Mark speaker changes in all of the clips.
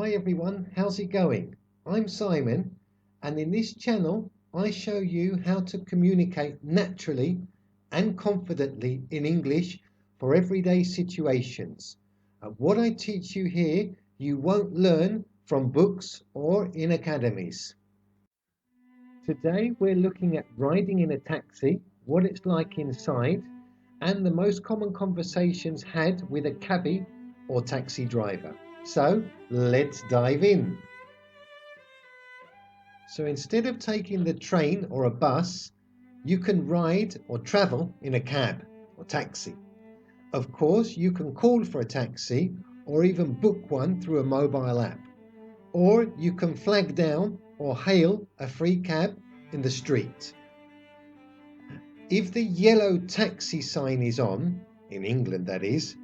Speaker 1: Hi everyone, how's it going? I'm Simon, and in this channel I show you how to communicate naturally and confidently in English for everyday situations. What I teach you here you won't learn from books or in academies. Today we're looking at riding in a taxi, what it's like inside, and the most common conversations had with a cabby or taxi driver. So let's dive in. So instead of taking the train or a bus, you can ride or travel in a cab or taxi. Of course, you can call for a taxi or even book one through a mobile app. Or you can flag down or hail a free cab in the street. If the yellow taxi sign is on, in England that is,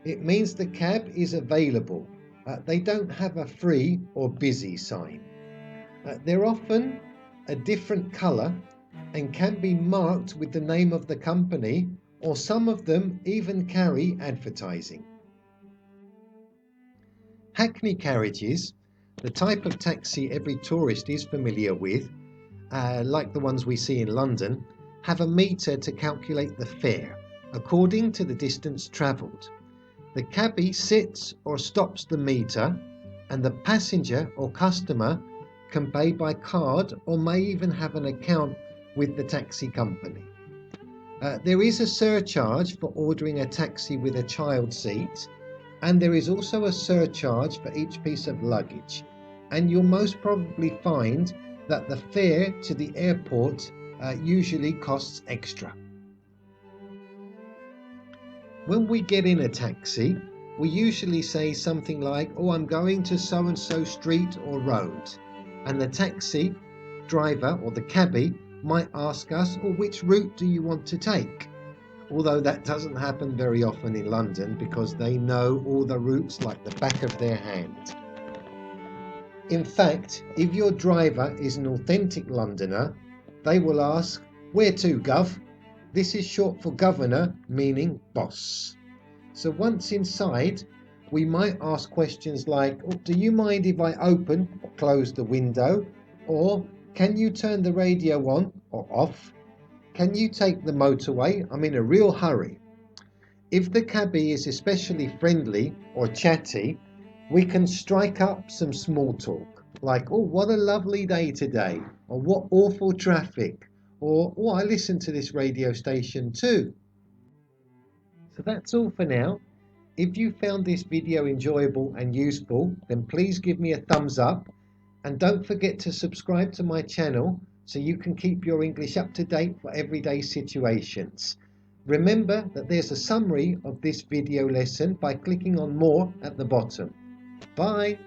Speaker 1: it means the cab is available. They don't have a free or busy sign. They're often a different colour and can be marked with the name of the company, or some of them even carry advertising. Hackney carriages, the type of taxi every tourist is familiar with, like the ones we see in London, have a meter to calculate the fare according to the distance travelled. The cabby sits or stops the meter, and the passenger or customer can pay by card or may even have an account with the taxi company. There is a surcharge for ordering a taxi with a child seat, and there is also a surcharge for each piece of luggage, and you'll most probably find that the fare to the airport usually costs extra. When we get in a taxi, we usually say something like, "Oh, I'm going to so-and-so street or road," and the taxi driver or the cabby might ask us, "Oh, which route do you want to take?" Although that doesn't happen very often in London because they know all the routes like the back of their hand. In fact, if your driver is an authentic Londoner, they will ask, "Where to, Gov?" This is short for governor, meaning boss. So once inside, we might ask questions like, "Oh, do you mind if I open or close the window?" Or, "Can you turn the radio on or off?" "Can you take the motorway? I'm in a real hurry." If the cabby is especially friendly or chatty, we can strike up some small talk, like, "Oh, what a lovely day today," or "What awful traffic," or "Oh, I listen to this radio station too." So that's all for now. If you found this video enjoyable and useful, then please give me a thumbs up, and don't forget to subscribe to my channel so you can keep your English up to date for everyday situations. Remember that there's a summary of this video lesson by clicking on more at the bottom. Bye!